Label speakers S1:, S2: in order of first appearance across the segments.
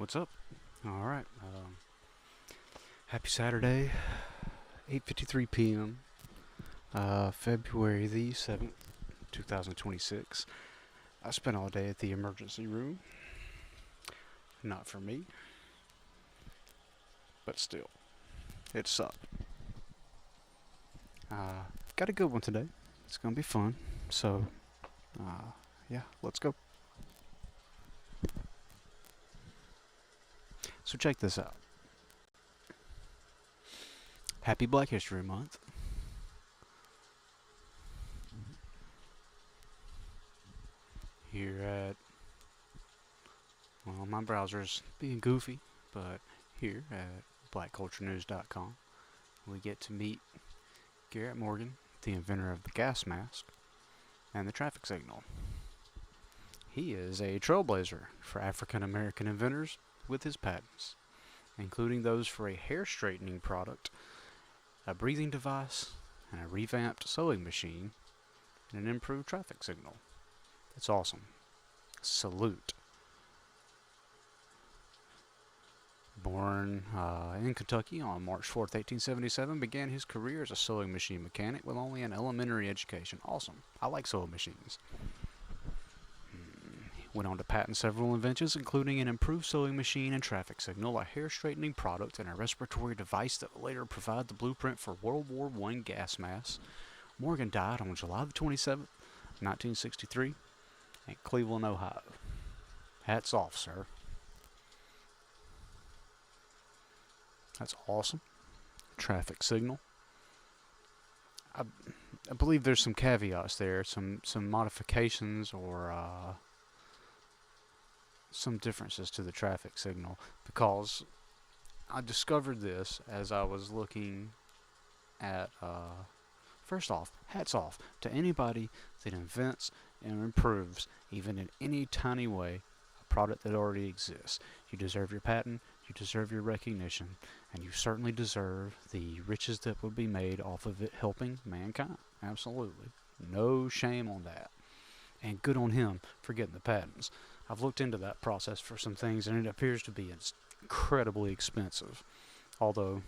S1: What's up? All right. Happy Saturday, 8:53 p.m. February the 7th, 2026. I spent all day at the emergency room. Not for me, but still, it sucked. Got a good one today. It's gonna be fun. So, yeah, let's go. So check this out. Happy Black History Month. Here at, well, my browser's being goofy, but here at blackculturenews.com, we get to meet Garrett Morgan, the inventor of the gas mask and the traffic signal. He is a trailblazer for African American inventors with his patents, including those for a hair straightening product, a breathing device, and a revamped sewing machine, and an improved traffic signal. It's awesome. Salute. Born in Kentucky on March 4th, 1877, began his career as a sewing machine mechanic with only an elementary education. Awesome. I like sewing machines. Went on to patent several inventions, including an improved sewing machine and traffic signal, a hair straightening product, and a respiratory device that would later provide the blueprint for World War I gas masks. Morgan died on July the 27th, 1963, in Cleveland, Ohio. Hats off, sir. That's awesome. Traffic signal. I believe there's some caveats there, some modifications or some differences to the traffic signal, because I discovered this as I was looking at, first off, hats off to anybody that invents and improves, even in any tiny way, a product that already exists. You deserve your patent, you deserve your recognition, and you certainly deserve the riches that would be made off of it helping mankind. Absolutely. No shame on that. And good on him for getting the patents. I've looked into that process for some things, and it appears to be incredibly expensive. Although,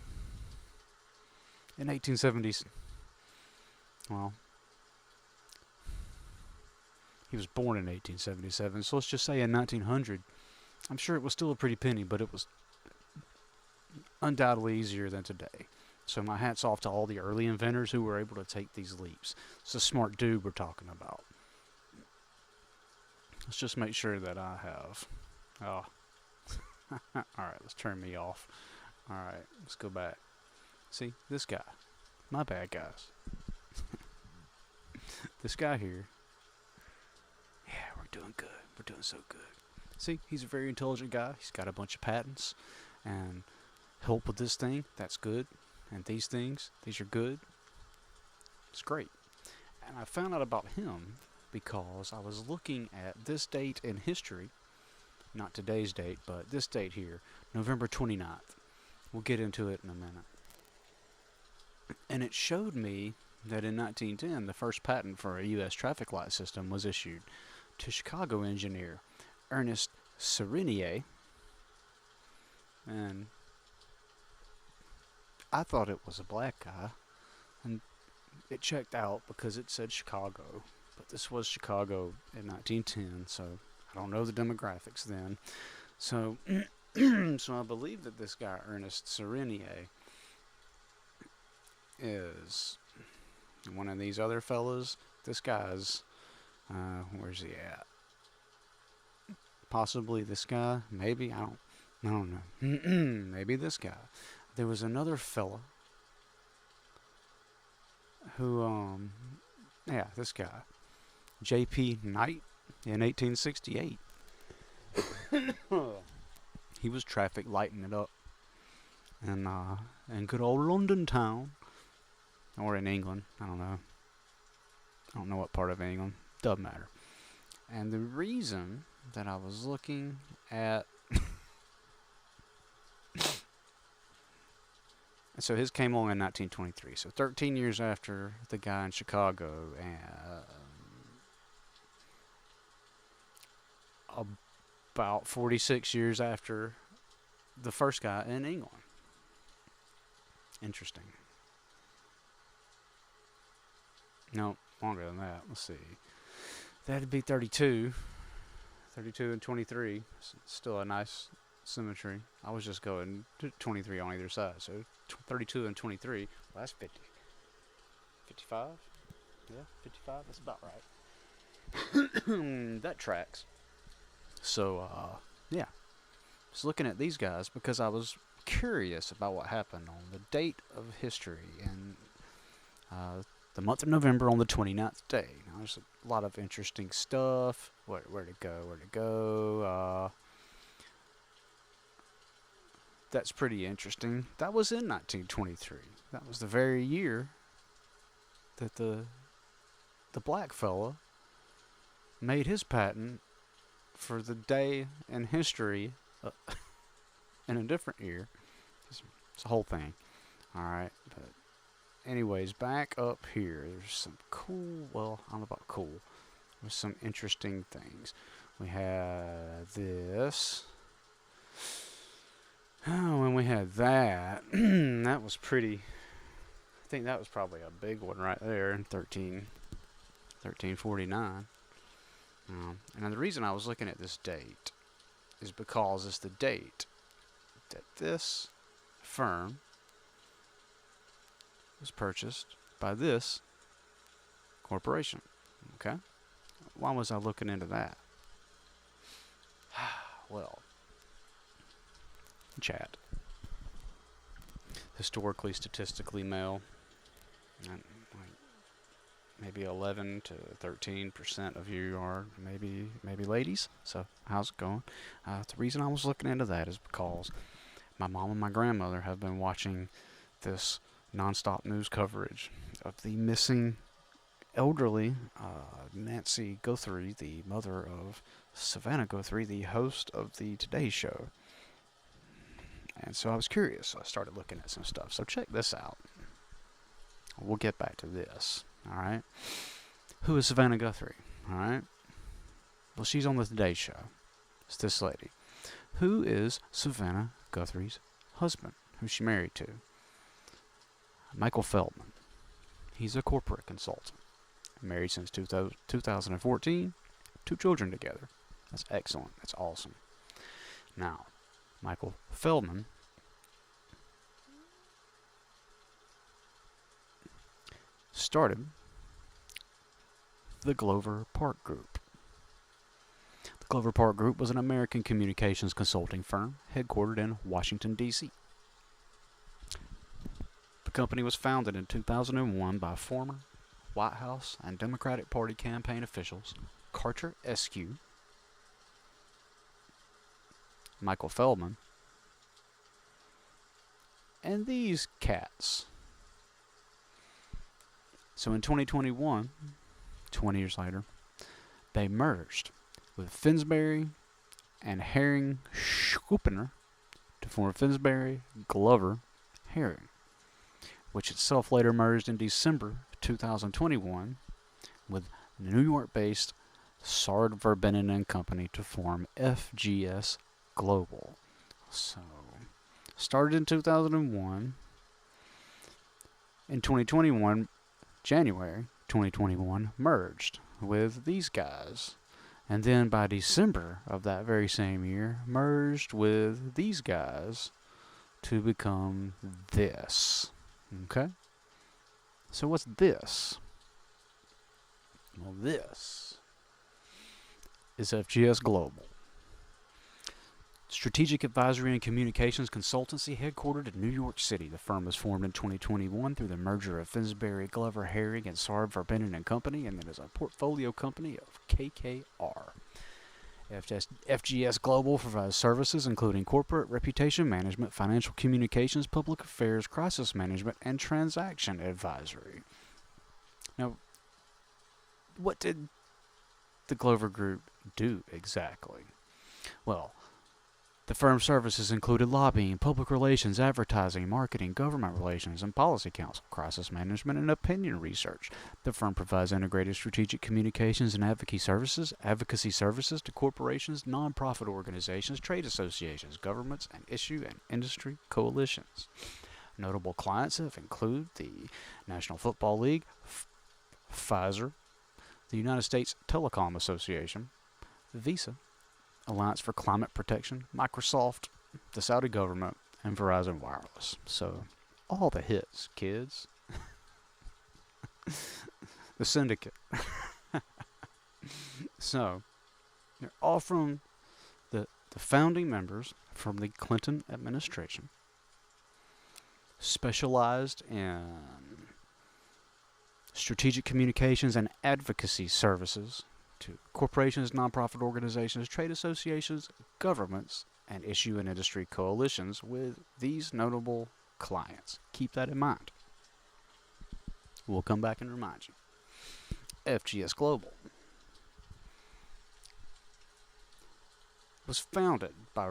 S1: in 1870s, well, he was born in 1877, so let's just say in 1900, I'm sure it was still a pretty penny, but it was undoubtedly easier than today. So my hat's off to all the early inventors who were able to take these leaps. It's a smart dude we're talking about. Let's just make sure that I have... Oh. Alright, let's turn me off. Alright, let's go back. See, this guy. My bad, guys. This guy here. Yeah, we're doing good. We're doing so good. See, he's a very intelligent guy. He's got a bunch of patents and help with this thing. That's good. And these things, these are good. It's great. And I found out about him because I was looking at this date in history, not today's date, but this date here, November 29th. We'll get into it in a minute. And it showed me that in 1910, the first patent for a U.S. traffic light system was issued to Chicago engineer Ernest Serenier. And I thought it was a black guy, and it checked out because it said Chicago. But this was Chicago in 1910, so I don't know the demographics then. So, so I believe that this guy, Ernest Serenier, is one of these other fellas. This guy's, where's he at? Possibly this guy, maybe, I don't know. Maybe this guy. There was another fella who, yeah, this guy, J.P. Knight, in 1868. He was traffic lighting it up in good old London town, or in England. I don't know. I don't know what part of England. Doesn't matter. And the reason that I was looking at... So his came along in 1923. So 13 years after the guy in Chicago, and about 46 years after the first guy in England. Interesting. No, longer than that. Let's see. That'd be 32. 32 and 23. Still a nice symmetry. I was just going 23 on either side. So 32 and 23. Well, that's 50. 55? Yeah, 55. That's about right. That tracks. So, yeah. Just looking at these guys because I was curious about what happened on the date of history and the month of November on the 29th day. Now, there's a lot of interesting stuff. Where to go. That's pretty interesting. That was in 1923. That was the very year that the black fella made his patent for the day in history in a different year. It's a whole thing. Alright, but anyways, back up here, there's some cool, well, I don't know about cool, there's some interesting things. We had this. Oh, when we had that, that was pretty, I think that was probably a big one right there in 1349. And the reason I was looking at this date is because it's the date that this firm was purchased by this corporation. Okay? Why was I looking into that? Well, chat. Historically, statistically male. And maybe 11 to 13% of you are maybe ladies. So how's it going? The reason I was looking into that is because my mom and my grandmother have been watching this nonstop news coverage of the missing elderly Nancy Guthrie, the mother of Susannah Guthrie, the host of the Today Show. And so I was curious, so I started looking at some stuff. So check this out. We'll get back to this. Alright? Who is Susannah Guthrie? Alright? Well, she's on the Today Show. It's this lady. Who is Susannah Guthrie's husband? Who's she married to? Michael Feldman. He's a corporate consultant. Married since 2014. 2 children together. That's excellent. That's awesome. Now, Michael Feldman started the Glover Park Group. The Glover Park Group was an American communications consulting firm headquartered in Washington, D.C. The company was founded in 2001 by former White House and Democratic Party campaign officials Carter Eskew, Michael Feldman, and these cats. So in 2021, 20 years later, they merged with Finsbury and Herring Schoopener to form Finsbury Glover Herring, which itself later merged in December 2021 with New York-based Sard Verbinnen and Company to form FGS Global. So, started in 2001. In 2021, January 2021, merged with these guys. And then by December of that very same year, merged with these guys to become this. Okay? So what's this? Well, this is FGS Global. Strategic Advisory and Communications Consultancy headquartered in New York City. The firm was formed in 2021 through the merger of Finsbury Glover Herring and Sard Verbinnen and Company, and then is a portfolio company of KKR. FGS Global provides services including corporate reputation management, financial communications, public affairs, crisis management, and transaction advisory. Now, what did the Glover Group do exactly? Well, The firm's services included lobbying, public relations, advertising, marketing, government relations, and policy counsel, crisis management, and opinion research. The firm provides integrated strategic communications and advocacy services to corporations, nonprofit organizations, trade associations, governments, and issue and industry coalitions. Notable clients have included the National Football League, Pfizer, the United States Telecom Association, Visa, Alliance for Climate Protection, Microsoft, the Saudi government, and Verizon Wireless. So, all the hits, kids. The syndicate. So, they're all from the founding members from the Clinton administration, specialized in strategic communications and advocacy services to corporations, nonprofit organizations, trade associations, governments, and issue and industry coalitions with these notable clients. Keep that in mind. We'll come back and remind you. FGS Global was founded by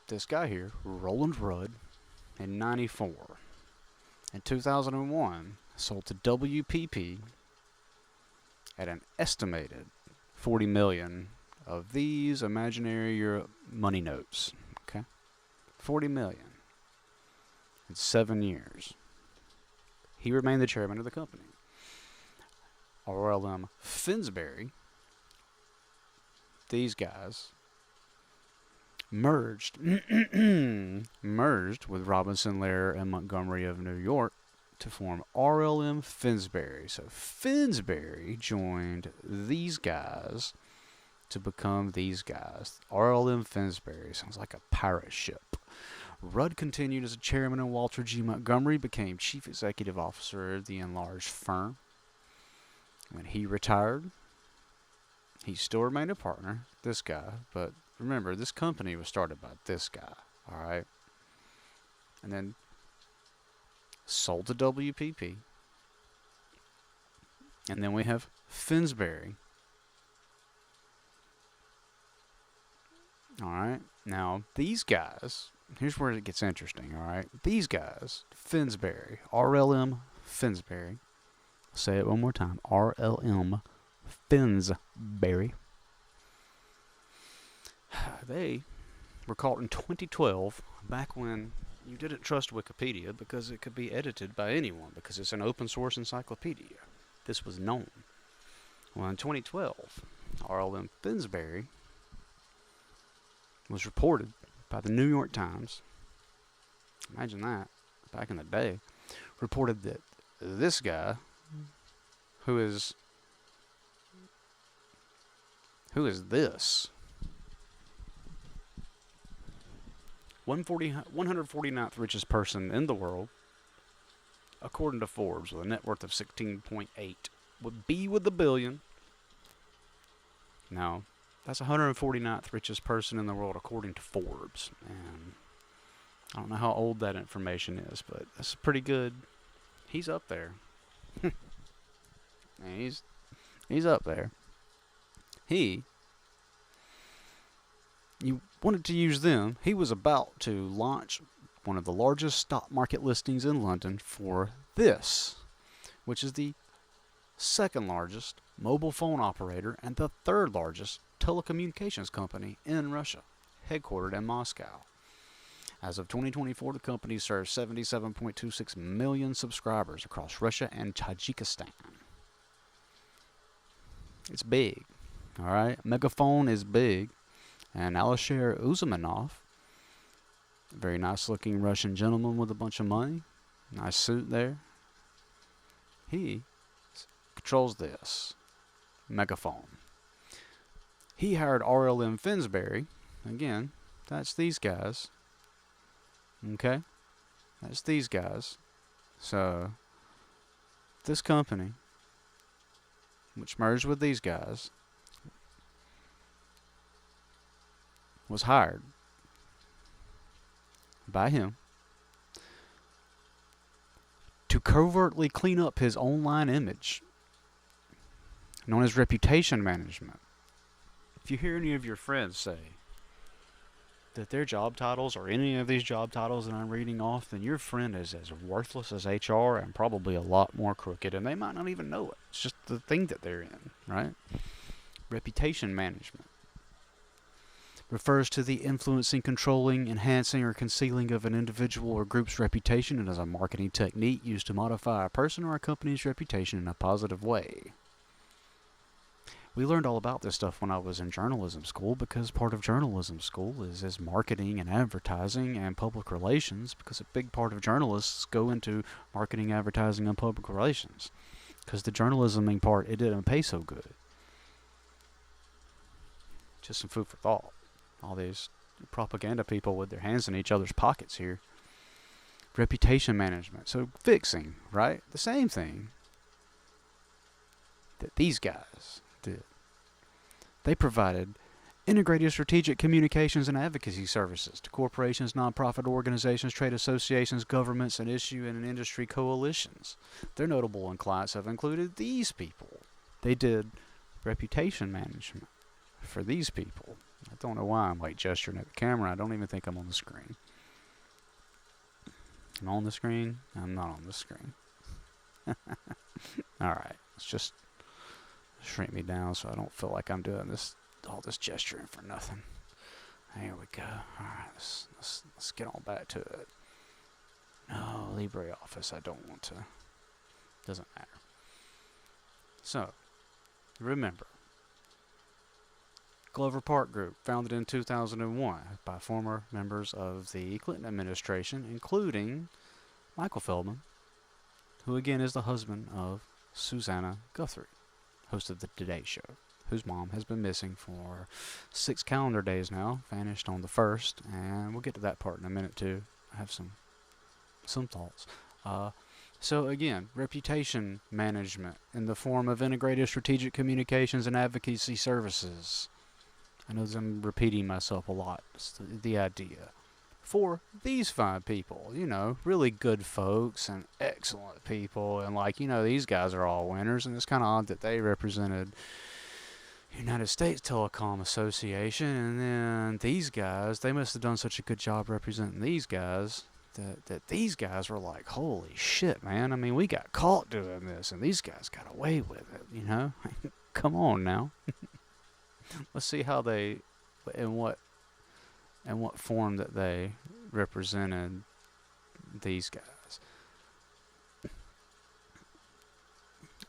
S1: this guy here, Roland Rudd, in 94. In 2001, sold to WPP at an estimated 40 million of these imaginary Euro money notes. Okay, 40 million in 7 years. He remained the chairman of the company. RLM Finsbury, these guys merged with Robinson, Lair, and Montgomery of New York to form RLM Finsbury. So Finsbury joined these guys to become these guys. RLM Finsbury sounds like a pirate ship. Rudd continued as a chairman, and Walter G. Montgomery became chief executive officer of the enlarged firm. When he retired, he still remained a partner, this guy, but remember, this company was started by this guy, alright? And then sold to WPP. And then we have Finsbury. Alright, now these guys, here's where it gets interesting, alright? These guys, Finsbury, RLM Finsbury. I'll say it one more time, RLM Finsbury. They were caught in 2012, back when you didn't trust Wikipedia because it could be edited by anyone because it's an open source encyclopedia. This was known. Well, in 2012, RLM Finsbury was reported by the New York Times. Imagine that, back in the day. Reported that this guy, who is this? 149th richest person in the world, according to Forbes, with a net worth of 16.8, would be with a billion. Now, that's 149th richest person in the world according to Forbes, and I don't know how old that information is, but that's pretty good. He's up there. And he's up there. You wanted to use them. He was about to launch one of the largest stock market listings in London for this, which is the second largest mobile phone operator and the third largest telecommunications company in Russia, headquartered in Moscow. As of 2024, the company serves 77.26 million subscribers across Russia and Tajikistan. It's big, all right? Megaphone is big. And Alisher Uzumanov, a very nice-looking Russian gentleman with a bunch of money, nice suit there. He controls this Megaphone. He hired RLM Finsbury. Again, that's these guys. Okay? That's these guys. So, this company, which merged with these guys, was hired by him to covertly clean up his online image, known as reputation management. If you hear any of your friends say, that their job titles or any of these job titles that I'm reading off, then your friend is as worthless as HR and probably a lot more crooked, and they might not even know it. It's just the thing that they're in, right? Reputation management refers to the influencing, controlling, enhancing, or concealing of an individual or group's reputation and is a marketing technique used to modify a person or a company's reputation in a positive way. We learned all about this stuff when I was in journalism school, because part of journalism school is marketing and advertising and public relations, because a big part of journalists go into marketing, advertising, and public relations. Because the journalisming part, it didn't pay so good. Just some food for thought. All these propaganda people with their hands in each other's pockets here. Reputation management. So fixing, right? The same thing that these guys did. They provided integrated strategic communications and advocacy services to corporations, nonprofit organizations, trade associations, governments, and issue and industry coalitions. Their notable clients have included these people. They did reputation management for these people. I don't know why I'm like gesturing at the camera. I don't even think I'm on the screen. I'm on the screen? I'm not on the screen. Alright, let's just shrink me down so I don't feel like I'm doing all this gesturing for nothing. There we go. Alright, let's get on back to it. No, LibreOffice, I don't want to. Doesn't matter. So, remember, Glover Park Group, founded in 2001 by former members of the Clinton administration, including Michael Feldman, who again is the husband of Susannah Guthrie, host of the Today Show, whose mom has been missing for 6 calendar days now, vanished on the 1st, and we'll get to that part in a minute too. I have some thoughts. So again, reputation management in the form of integrated strategic communications and advocacy services. I know I'm repeating myself a lot. It's the idea. For these fine people, really good folks and excellent people, and these guys are all winners, and it's kind of odd that they represented United States Telecom Association, and then these guys, they must have done such a good job representing these guys that these guys were like, holy shit, man, I mean, we got caught doing this, and these guys got away with it, Come on now. Let's see how they, in what form that they represented these guys.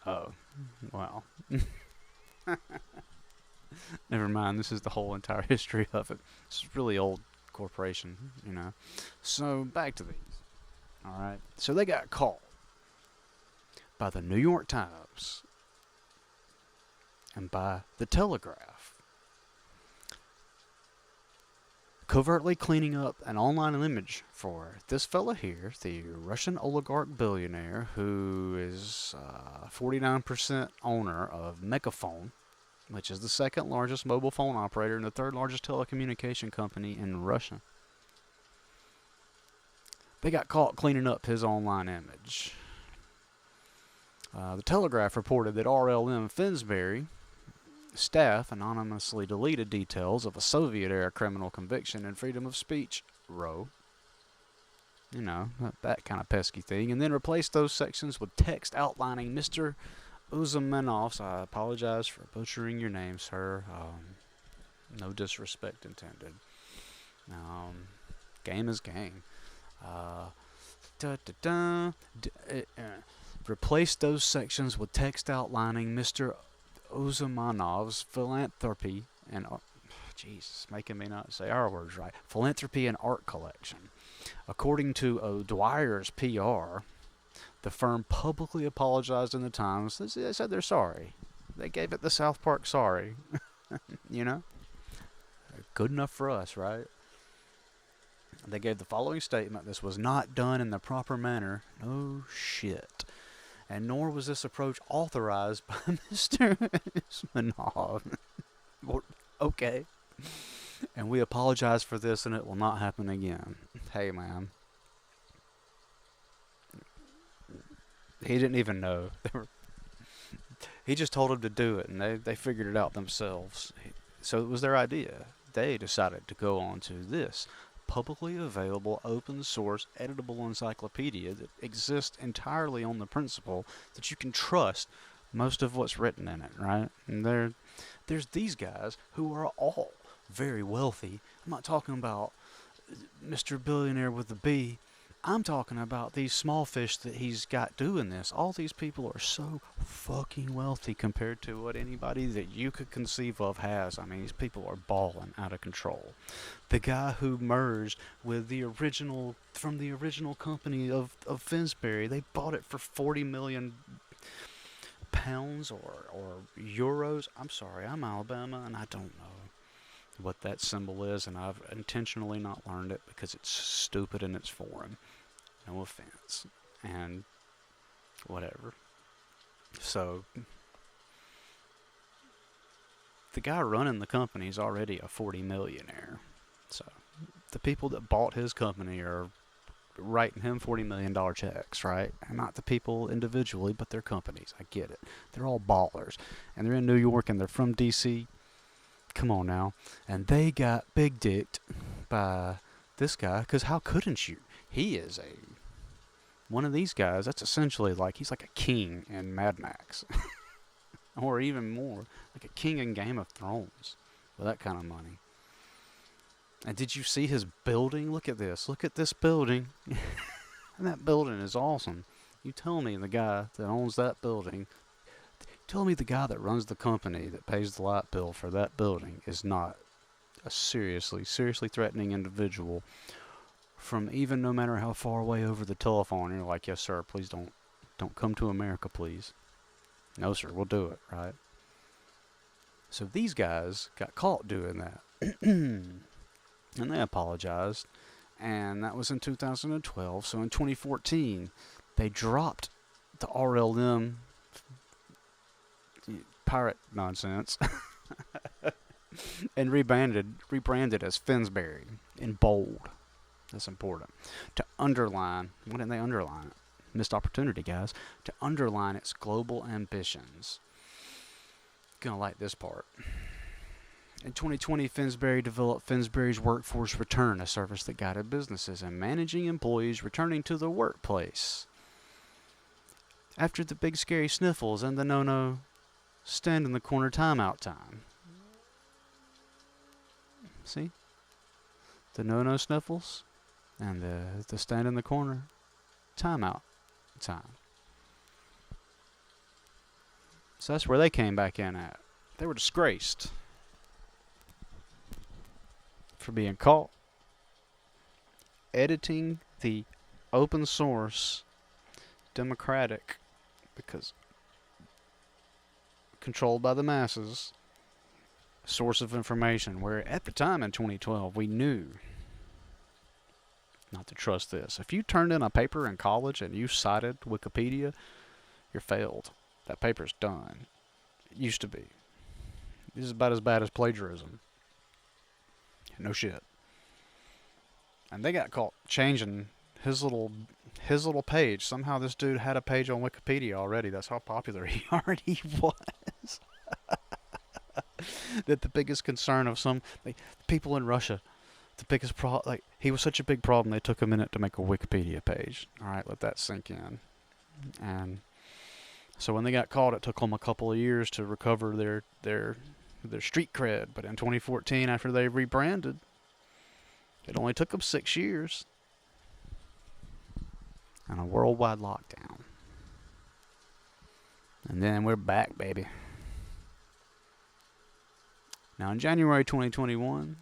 S1: Oh, wow. Never mind, this is the whole entire history of it. It's a really old corporation, So, back to these. Alright, so they got caught by the New York Times and by the Telegraph, covertly cleaning up an online image for this fella here, the Russian oligarch billionaire who is 49% owner of Megaphone, which is the second largest mobile phone operator and the third largest telecommunication company in Russia. They got caught cleaning up his online image. The Telegraph reported that RLM Finsbury staff anonymously deleted details of a Soviet-era criminal conviction and freedom of speech row. That kind of pesky thing. And then replaced those sections with text outlining Mr. Uzmanov's, I apologize for butchering your name, sir. No disrespect intended. Game is game. Replaced those sections with text outlining Mr. Uzmanov's philanthropy and Jesus, making me not say our words right. Philanthropy and art collection. According to O'Dwyer's PR, the firm publicly apologized in the Times. They said they're sorry. They gave it the South Park sorry. Good enough for us, right? They gave the following statement: this was not done in the proper manner. No shit. And nor was this approach authorized by Mr. Usmanov. Okay. And we apologize for this, and it will not happen again. Hey, man. He didn't even know. He just told him to do it, and they figured it out themselves. So it was their idea. they decided to go on to this publicly available, open source, editable encyclopedia that exists entirely on the principle that you can trust most of what's written in it, right? And there's these guys who are all very wealthy. I'm not talking about Mr. Billionaire with a B. I'm talking about these small fish that he's got doing this. All these people are so fucking wealthy compared to what anybody that you could conceive of has. I mean, these people are balling out of control. The guy who merged with the original company of Finsbury, they bought it for 40 million pounds or euros. I'm sorry, I'm Alabama and I don't know what that symbol is, and I've intentionally not learned it because it's stupid and it's foreign. No offense. And whatever. So the guy running the company is already a 40 millionaire. So the people that bought his company are writing him $40 million checks, right? And not the people individually, but their companies. I get it. They're all ballers. And they're in New York and they're from D.C. Come on now. And they got big dicked by this guy, because how couldn't you? He is one of these guys. That's essentially like, he's like a king in Mad Max. Or even more, like a king in Game of Thrones with that kind of money. And did you see his building? Look at this. Look at this building. And that building is awesome. You tell me the guy that owns that building, tell me the guy that runs the company that pays the light bill for that building is not a seriously threatening individual from even no matter how far away over the telephone. You're like, yes, sir, please don't come to America, please. No, sir, we'll do it, right? So these guys got caught doing that. And they apologized. And that was in 2012. So in 2014, they dropped the RLM pirate nonsense and rebranded as Finsbury in bold. That's important. To underline, why didn't they underline it? Missed opportunity, guys. To underline its global ambitions. Gonna like this part. In 2020, Finsbury developed Finsbury's Workforce Return, a service that guided businesses in managing employees returning to the workplace after the big scary sniffles and the no-no stand in the corner timeout time. See? The no-no sniffles and the stand in the corner timeout time. So that's where they came back in at. They were disgraced for being caught editing the open source democratic, because controlled by the masses, source of information, where at the time in 2012 we knew not to trust this. If you turned in a paper in college and you cited Wikipedia, you're failed. That paper's done. It used to be. This is about as bad as plagiarism. No shit. And they got caught changing his little page. Somehow this dude had a page on Wikipedia already. That's how popular he already was. That the biggest concern of some people in Russia, the biggest problem, he was such a big problem they took a minute to make a Wikipedia page. All right, let that sink in. And so when they got caught, it took them a couple of years to recover their street cred. But in 2014, after they rebranded, it only took them 6 years and a worldwide lockdown. And then we're back, baby. Now in January 2021,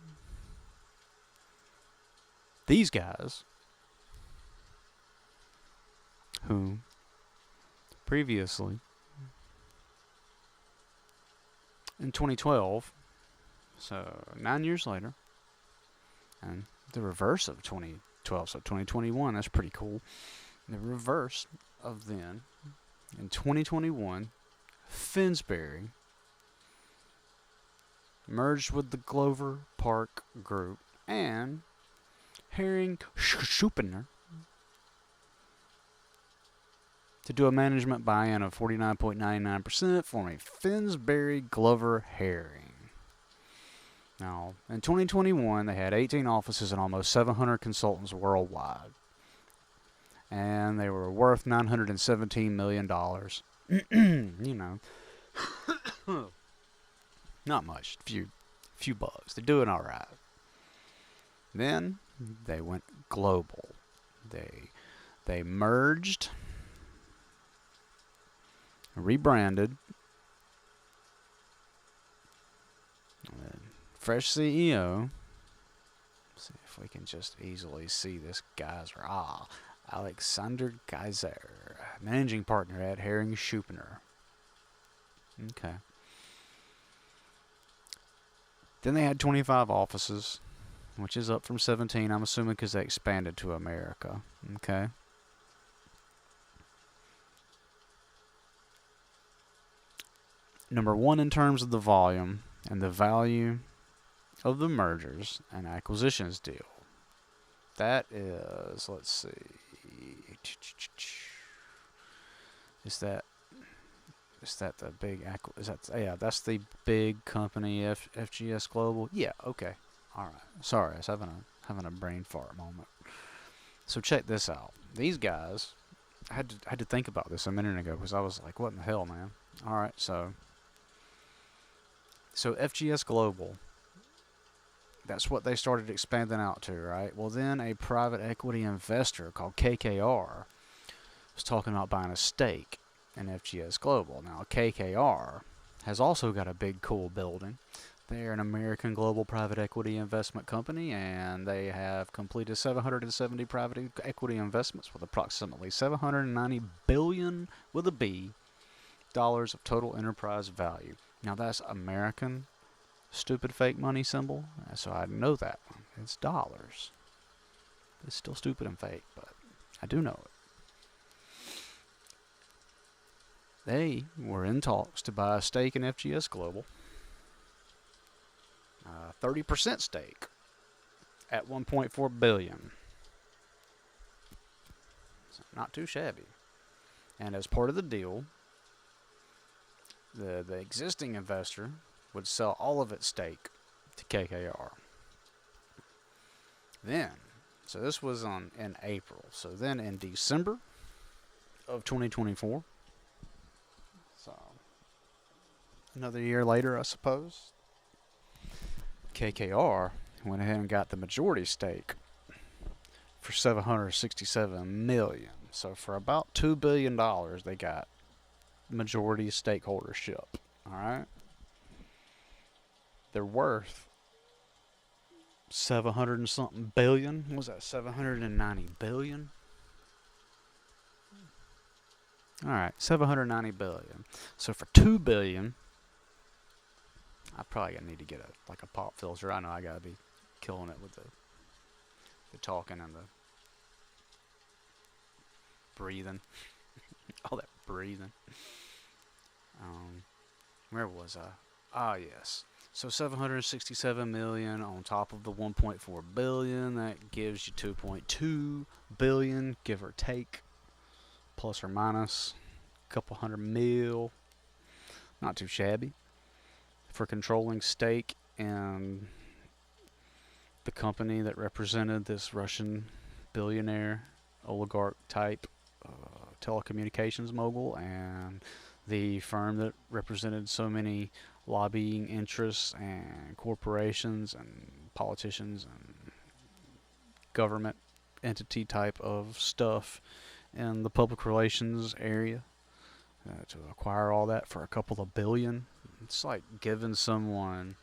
S1: these guys, who previously in 2012, so 9 years later, and the reverse of 2012, so 2021, that's pretty cool. The reverse of then, in 2021, Finsbury merged with the Glover Park Group and Herring Schupener to do a management buy-in of 49.99%, forming Finsbury Glover Herring. Now, in 2021, they had 18 offices and almost 700 consultants worldwide. And they were worth $917 million. You know, not much. Few bucks. They're doing all right. Then they went global. They merged, rebranded, fresh CEO. See if we can just easily see this guy's Alexander Geyser, managing partner at Herring Schupener. Okay. Then they had 25 offices, which is up from 17, I'm assuming, because they expanded to America. Okay. Number one in terms of the volume and the value of the mergers and acquisitions deal. That is, let's see, is that the big that's the big company FGS Global? Yeah, okay. All right. Sorry, I was having a brain fart moment. So check this out. These guys, I had to think about this a minute ago because I was like, what in the hell, man? All right, so FGS Global, that's what they started expanding out to, right? Well, then a private equity investor called KKR was talking about buying a stake in FGS Global. Now, KKR has also got a big, cool building. They're an American global private equity investment company, and they have completed 770 private equity investments with approximately $790 billion with a B dollars of total enterprise value. Now, that's American stupid fake money symbol, so I know that one. It's dollars. It's still stupid and fake, but I do know it. They were in talks to buy a stake in FGS Global, 30% stake at $1.4 billion. So not too shabby. And as part of the deal, the existing investor would sell all of its stake to KKR. Then, so this was in April. So then in December of 2024, so another year later, I suppose, KKR went ahead and got the majority stake for $767 million. So for about $2 billion, they got majority stakeholdership. All right. They're worth 700 and something billion. What was that? 790 billion. All right, 790 billion. So for 2 billion, I probably need to get a pop filter. I know I gotta be killing it with the talking and the breathing, all that breathing. Where was I? Ah, yes. So 767 million on top of the 1.4 billion. That gives you 2.2 billion, give or take, plus or minus a couple hundred mil. Not too shabby for controlling stake in the company that represented this Russian billionaire oligarch type telecommunications mogul, and the firm that represented so many lobbying interests and corporations and politicians and government entity type of stuff in the public relations area, to acquire all that for a couple of billion. It's like giving someone,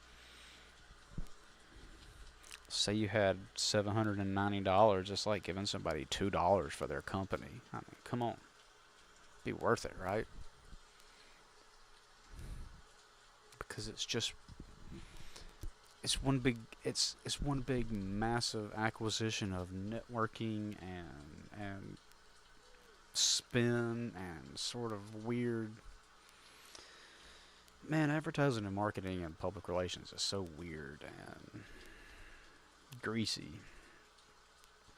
S1: say you had $790, it's like giving somebody $2 for their company. I mean, come on. Be worth it, right? Because it's one big massive acquisition of networking and spin and sort of weird. Man, advertising and marketing and public relations is so weird and greasy.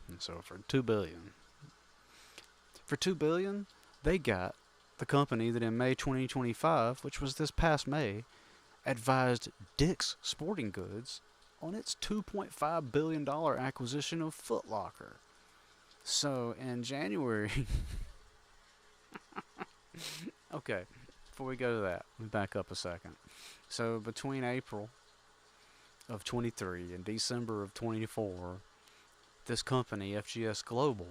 S1: And so for $2 billion, they got the company that in May 2025, which was this past May, advised Dick's Sporting Goods on its $2.5 billion acquisition of Foot Locker. So in January, okay, before we go to that, let me back up a second. So between April of 23 and December of 24, this company, FGS Global,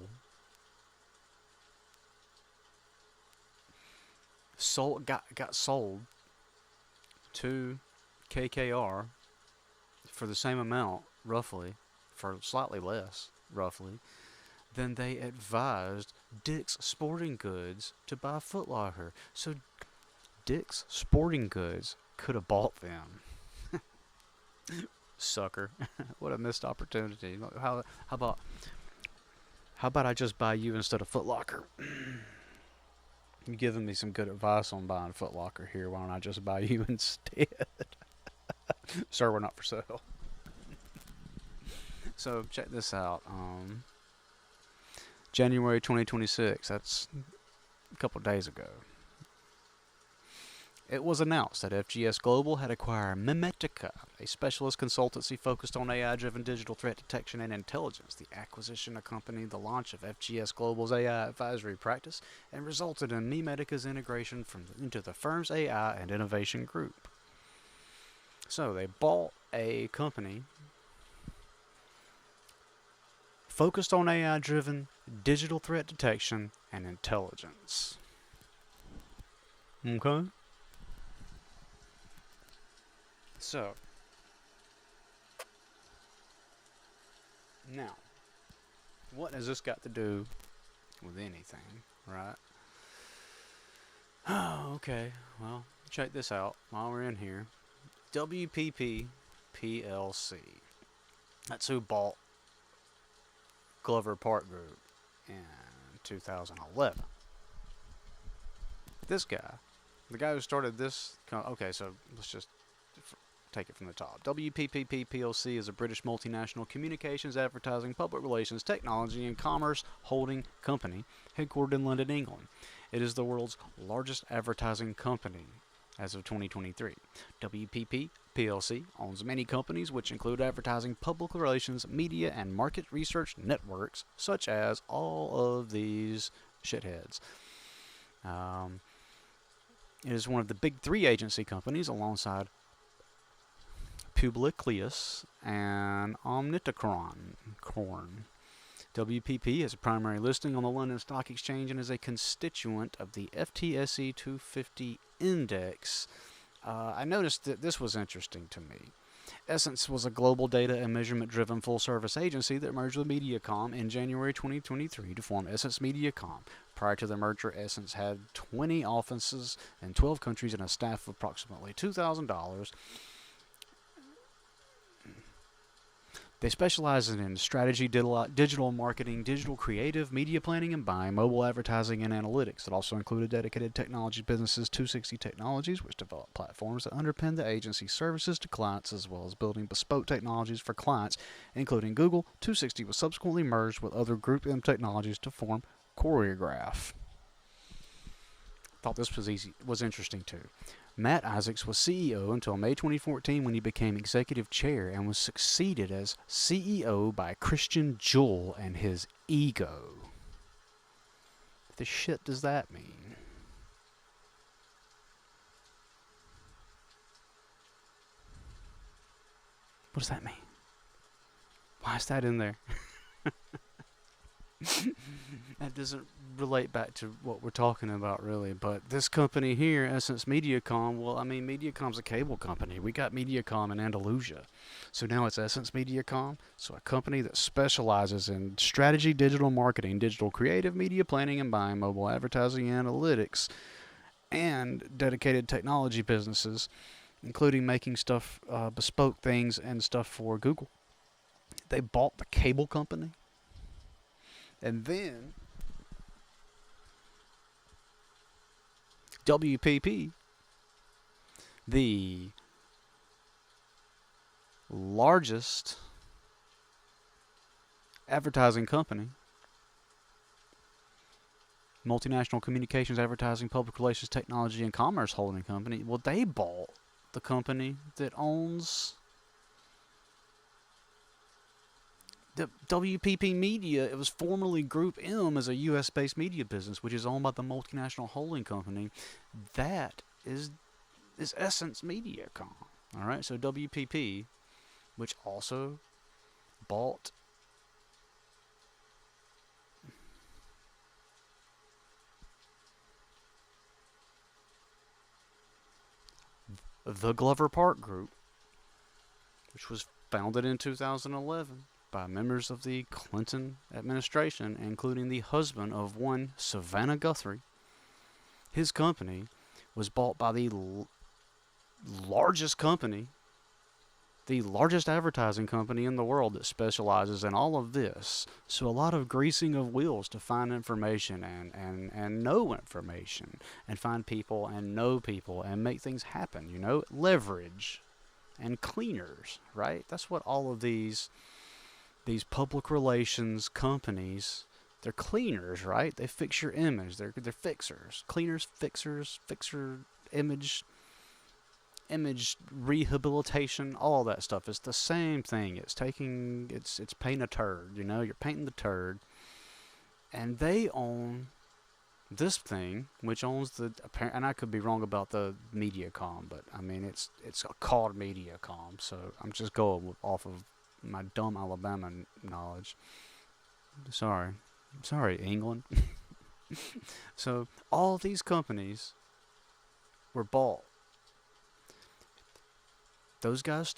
S1: got sold to KKR for the same amount, roughly, for slightly less, roughly, than they advised Dick's Sporting Goods to buy Foot Locker. So Dick's Sporting Goods could have bought them. Sucker. What a missed opportunity. How about I just buy you instead of Foot Locker? You're giving me some good advice on buying Foot Locker here. Why don't I just buy you instead? Sir, we're not for sale. So check this out. January 2026. That's a couple of days ago. It was announced that FGS Global had acquired Memetica, a specialist consultancy focused on AI-driven digital threat detection and intelligence. The acquisition accompanied the launch of FGS Global's AI advisory practice and resulted in Memetica's integration into the firm's AI and innovation group. So they bought a company focused on AI-driven digital threat detection and intelligence. Okay? So, now, what has this got to do with anything, right? Oh, okay. Well, check this out while we're in here. WPP PLC. That's who bought Glover Park Group in 2011. This guy, the guy who started this, okay, so let's just take it from the top. WPP PLC is a British multinational communications, advertising, public relations, technology, and commerce holding company headquartered in London, England. It is the world's largest advertising company as of 2023. WPP PLC owns many companies which include advertising, public relations, media, and market research networks, such as all of these shitheads. It is one of the big three agency companies alongside Publicis and Omnicron. WPP has a primary listing on the London Stock Exchange and is a constituent of the FTSE 250 index. I noticed that this was interesting to me. Essence was a global data and measurement-driven full-service agency that merged with Mediacom in January 2023 to form Essence Mediacom. Prior to the merger, Essence had 20 offices in 12 countries and a staff of approximately $2,000. They specialize in strategy, digital marketing, digital creative, media planning and buying, mobile advertising, and analytics. It also included dedicated technology businesses, 260 Technologies, which developed platforms that underpin the agency's services to clients, as well as building bespoke technologies for clients, including Google. 260 was subsequently merged with other Group M technologies to form Choreograph. Thought this was interesting too. Matt Isaacs was CEO until May 2014 when he became executive chair and was succeeded as CEO by Christian Jewell and his ego. What the shit does that mean? What does that mean? Why is that in there? That doesn't relate back to what we're talking about, really. But this company here, Essence Mediacom, well, I mean, Mediacom's a cable company. We got Mediacom in Andalusia. So now it's Essence Mediacom. So a company that specializes in strategy, digital marketing, digital creative, media planning and buying, mobile advertising, analytics, and dedicated technology businesses, including making stuff, bespoke things and stuff for Google. They bought the cable company. And then WPP, the largest advertising company, multinational communications, advertising, public relations, technology, and commerce holding company, well, they bought the company that owns the WPP Media. It was formerly Group M, as a U.S.-based media business, which is owned by the multinational holding company. That is Essence Mediacom. All right, so WPP, which also bought the Glover Park Group, which was founded in 2011 by members of the Clinton administration, including the husband of one Susannah Guthrie. His company was bought by the largest company, the largest advertising company in the world that specializes in all of this. So a lot of greasing of wheels to find information and know information and find people and know people and make things happen, you know, leverage and cleaners, right? That's what all of these public relations companies, they're cleaners, right? They fix your image. They're fixers. Cleaners, fixers, fixer image rehabilitation, all that stuff. It's the same thing. It's painting a turd, you know, you're painting the turd. And they own this thing, which owns and I could be wrong about the Mediacom, but I mean, it's called Mediacom, so I'm just going off of my dumb Alabama knowledge. Sorry, England. So all these companies were bought. Those guys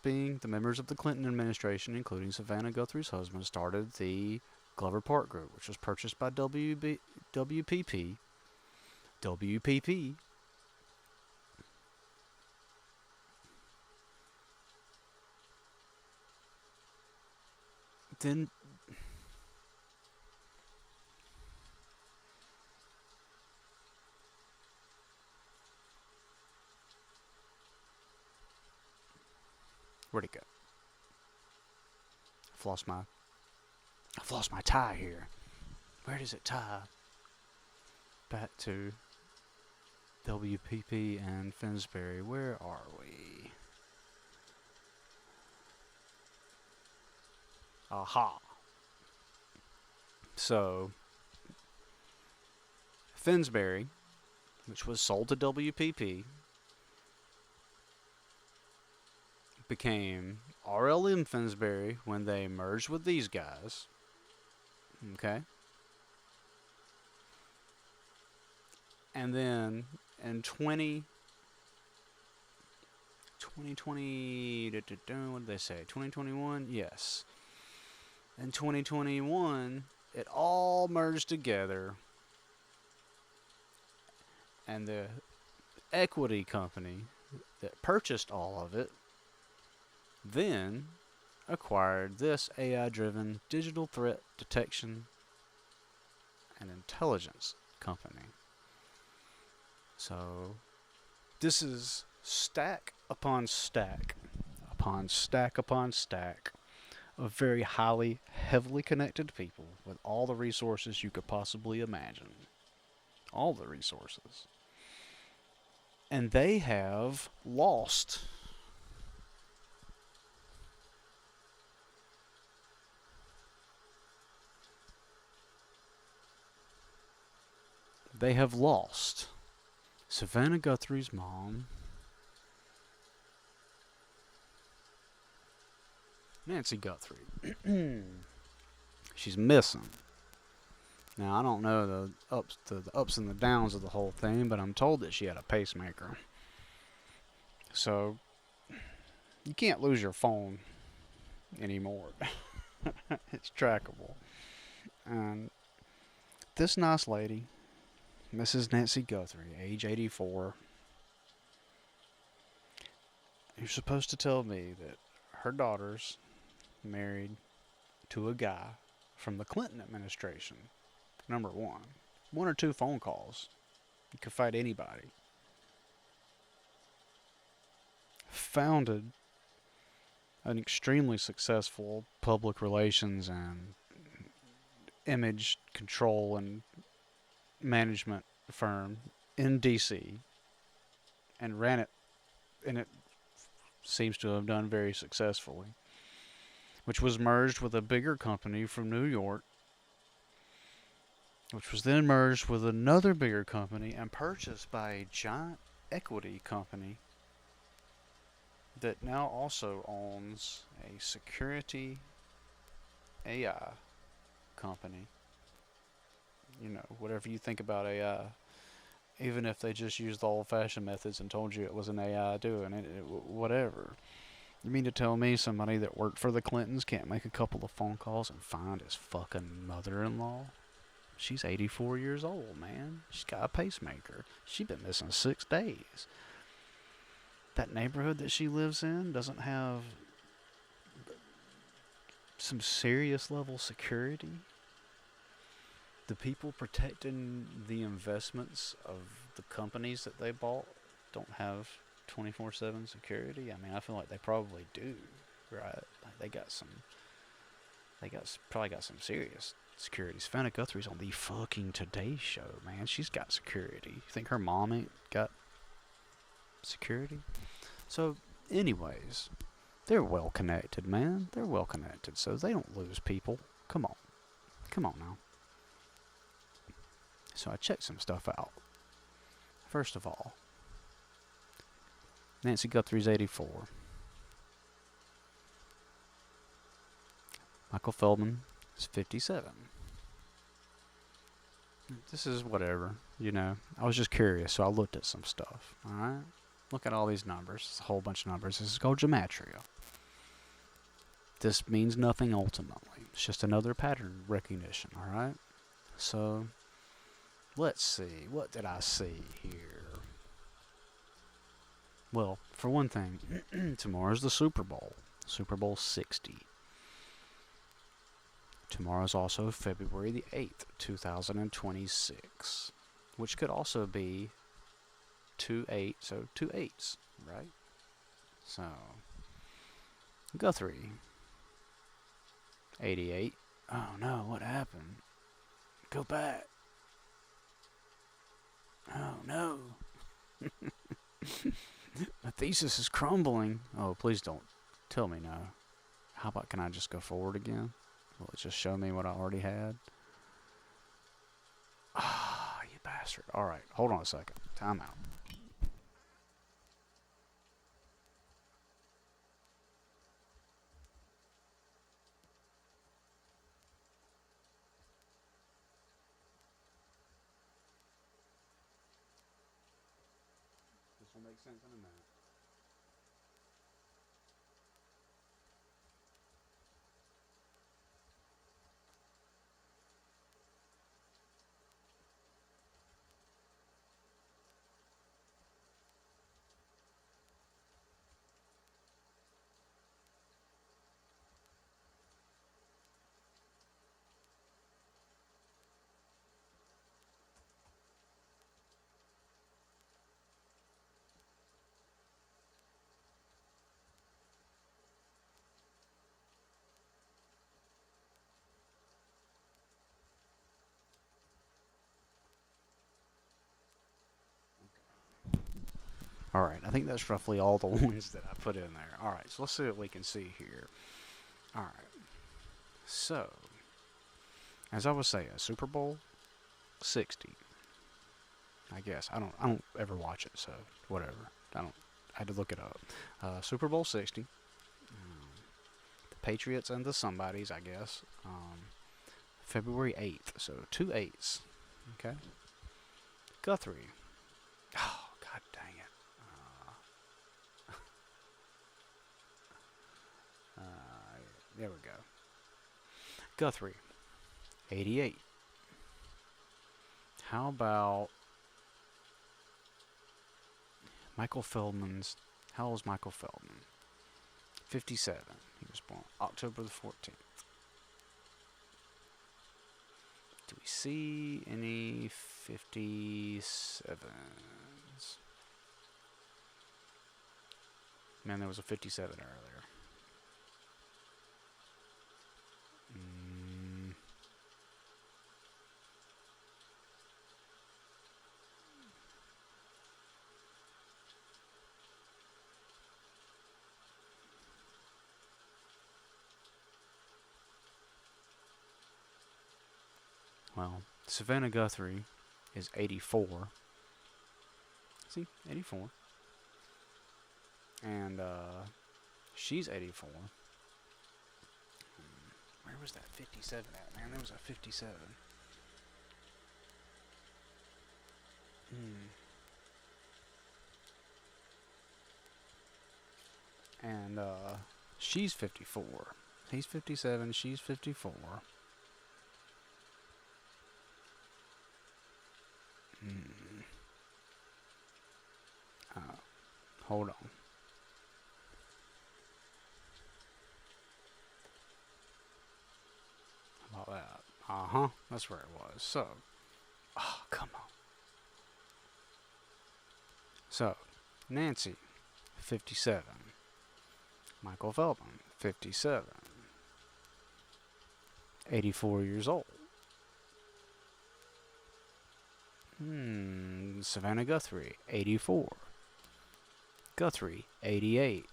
S1: being the members of the Clinton administration, including Susannah Guthrie's husband, started the Glover Park Group, which was purchased by WPP. WPP then where'd it go? I've lost my tie here. Where does it tie? Back to WPP and Finsbury. Where are we? Aha. So, Finsbury, which was sold to WPP, became RLM Finsbury when they merged with these guys. Okay? And then in 2020, what did they say? 2021? Yes. In 2021, it all merged together, and the equity company that purchased all of it then acquired this AI-driven digital threat detection and intelligence company. So this is stack upon stack upon stack upon stack of very highly, heavily connected people with all the resources you could possibly imagine. All the resources. And they have lost. They have lost Susannah Guthrie's mom, Nancy Guthrie. She's missing. Now, I don't know the ups and the downs of the whole thing, but I'm told that she had a pacemaker. So, you can't lose your phone anymore. It's trackable. And this nice lady, Mrs. Nancy Guthrie, age 84, you're supposed to tell me that her daughter's married to a guy from the Clinton administration. Number one. One or two phone calls. You could fight anybody. Founded an extremely successful public relations and image control and management firm in D.C. and ran it, and it seems to have done very successfully, which was merged with a bigger company from New York, which was then merged with another bigger company and purchased by a giant equity company that now also owns a security AI company. You know, whatever you think about AI, even if they just used the old fashioned methods and told you it was an AI doing it, whatever. You mean to tell me somebody that worked for the Clintons can't make a couple of phone calls and find his fucking mother in law? She's 84 years old, man. She's got a pacemaker. She's been missing 6 days. That neighborhood that she lives in doesn't have some serious level security. The people protecting the investments of the companies that they bought don't have 24/7 security. I mean, I feel like they probably do, right? Like probably got some serious security. Savannah Guthrie's on the fucking Today Show, man. She's got security. You think her mom ain't got security? So, anyways, they're well connected, man. They're well connected, so they don't lose people. Come on. Come on now. So I checked some stuff out. First of all, Nancy Guthrie's 84. Michael Feldman is 57. This is whatever, you know. I was just curious, so I looked at some stuff. Alright? Look at all these numbers. It's a whole bunch of numbers. This is called gematria. This means nothing ultimately. It's just another pattern recognition, alright? So, let's see. What did I see here? Well, for one thing, tomorrow's the Super Bowl. Super Bowl 60. Tomorrow's also February the 8th, 2026. Which could also be 2-8, so 2 8s, right? So, Guthrie, 88. Oh no, what happened? Go back. Oh no. My thesis is crumbling. Oh, please don't tell me no. How about, can I just go forward again? Will it just show me what I already had? Ah, you bastard. Alright, hold on a second. Time out. This will make sense in a minute. Alright, I think that's roughly all the ones that I put in there. Alright, so let's see what we can see here. Alright. So, as I was saying, Super Bowl 60. I guess. I don't ever watch it, so whatever. I had to look it up. Super Bowl 60. The Patriots and the Somebodies, I guess. February 8th, so 2 8s. Okay. Guthrie. Oh, god dang it. There we go. Guthrie, 88. How about Michael Feldman's? How old is Michael Feldman? 57. He was born October the 14th. Do we see any 57s? Man, there was a 57 earlier. Well, Susannah Guthrie is 84. See, 84. And she's 84. Where was that 57 at, man? There was a 57. And she's 54. He's 57, she's 54. Hold on. How about that? That's where it was. So, oh, come on. So, Nancy, 57. Michael Feldman, 57. 84 years old. Susannah Guthrie, 84. Guthrie, 88.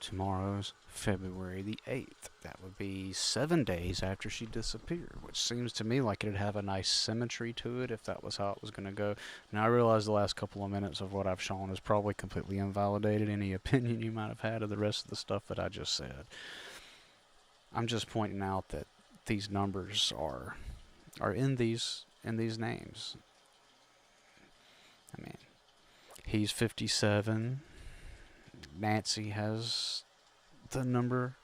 S1: Tomorrow's February the 8th. That would be 7 days after she disappeared, which seems to me like it'd have a nice symmetry to it if that was how it was going to go. Now, I realize the last couple of minutes of what I've shown has probably completely invalidated any opinion you might have had of the rest of the stuff that I just said. I'm just pointing out that these numbers are in these names. I mean, he's 57. Nancy has the number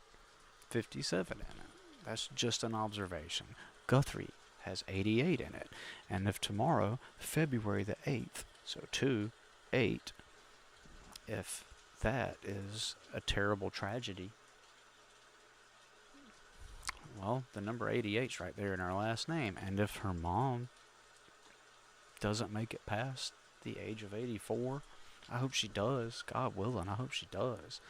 S1: 57 in it. That's just an observation. Guthrie has 88 in it. And if tomorrow, February the 8th, so 2-8, if that is a terrible tragedy, well, the number 88's right there in her last name. And if her mom doesn't make it past the age of 84, I hope she does. God willing, I hope she does.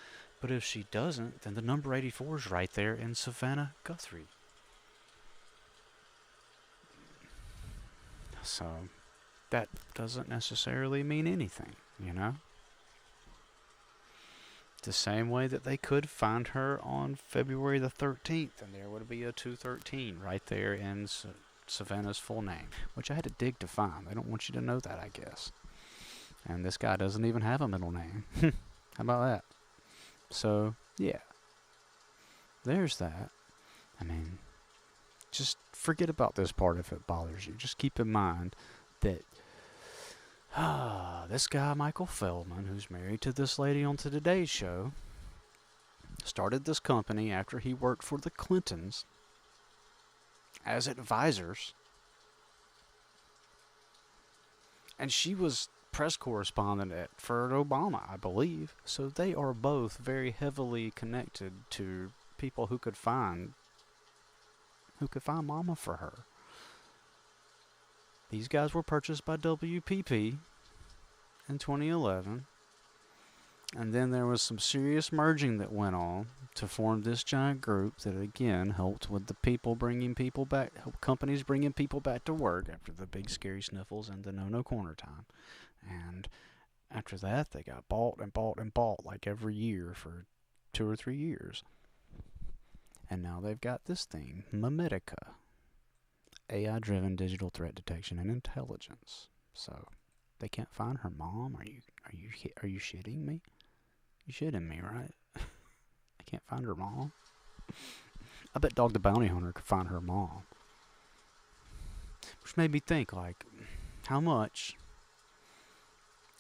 S1: But if she doesn't, then the number 84 is right there in Susannah Guthrie. So, that doesn't necessarily mean anything, you know? The same way that they could find her on February the 13th, and there would be a 213 right there in Susannah's full name, which I had to dig to find. They don't want you to know that, I guess. And this guy doesn't even have a middle name. How about that? So, yeah. There's that. I mean, just forget about this part if it bothers you. Just keep in mind that this guy, Michael Feldman, who's married to this lady on Today's Show, started this company after he worked for the Clintons as advisors. And she was press correspondent for Obama, I believe. So they are both very heavily connected to people who could find Mama for her. These guys were purchased by WPP in 2011, and then there was some serious merging that went on to form this giant group that again helped with the people bringing people back, companies bringing people back to work after the big scary sniffles and the no corner time. And after that, they got bought and bought and bought like every year for 2 or 3 years. And now they've got this thing, Mamitica, AI-driven digital threat detection and intelligence. So they can't find her mom. Are you shitting me? You shitting me, right? I can't find her mom. I bet Dog the Bounty Hunter could find her mom. Which made me think, like, how much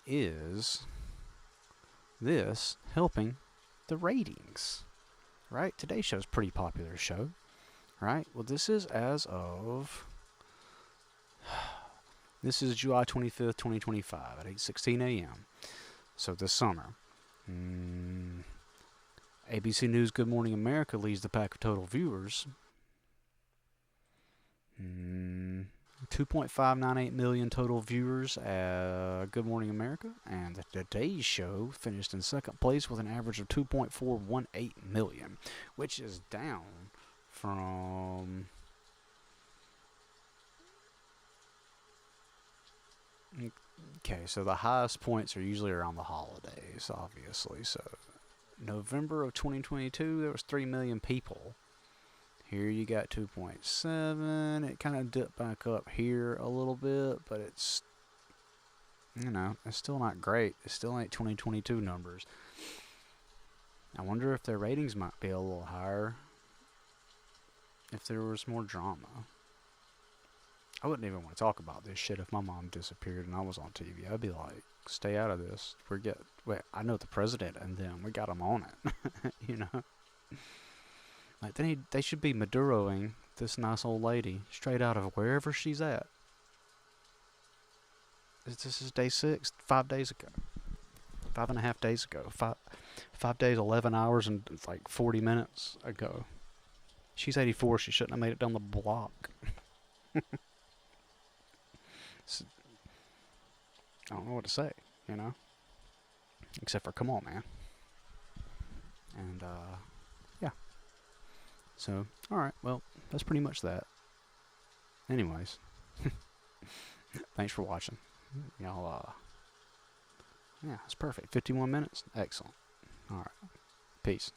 S1: is this helping the ratings? Right? Today's Show's a pretty popular show. Right? Well, this is as of... This is July 25th, 2025 at 8:16 a.m. So this summer. ABC News Good Morning America leads the pack of total viewers. 2.598 million total viewers at Good Morning America. And the Today's Show finished in second place with an average of 2.418 million, which is down from... Okay, so the highest points are usually around the holidays, obviously. So November of 2022, there was 3 million people Here you got 2.7. It kind of dipped back up here a little bit, but it's, you know, it's still not great. It still ain't 2022 numbers. I wonder if their ratings might be a little higher if there was more drama. I wouldn't even want to talk about this shit if my mom disappeared and I was on TV. I'd be like, stay out of this. Wait, I know the president and them. We got them on it. You know? Like, they should be Maduroing this nice old lady straight out of wherever she's at. This is day 6, 5 days ago. 5.5 days ago. 5 days, 11 hours, and like 40 minutes ago. She's 84. She shouldn't have made it down the block. I don't know what to say, you know? Except for, come on, man. And, yeah. So, alright, well, that's pretty much that. Anyways. Thanks for watching. Y'all, yeah, it's perfect. 51 minutes. Excellent. Alright. Peace.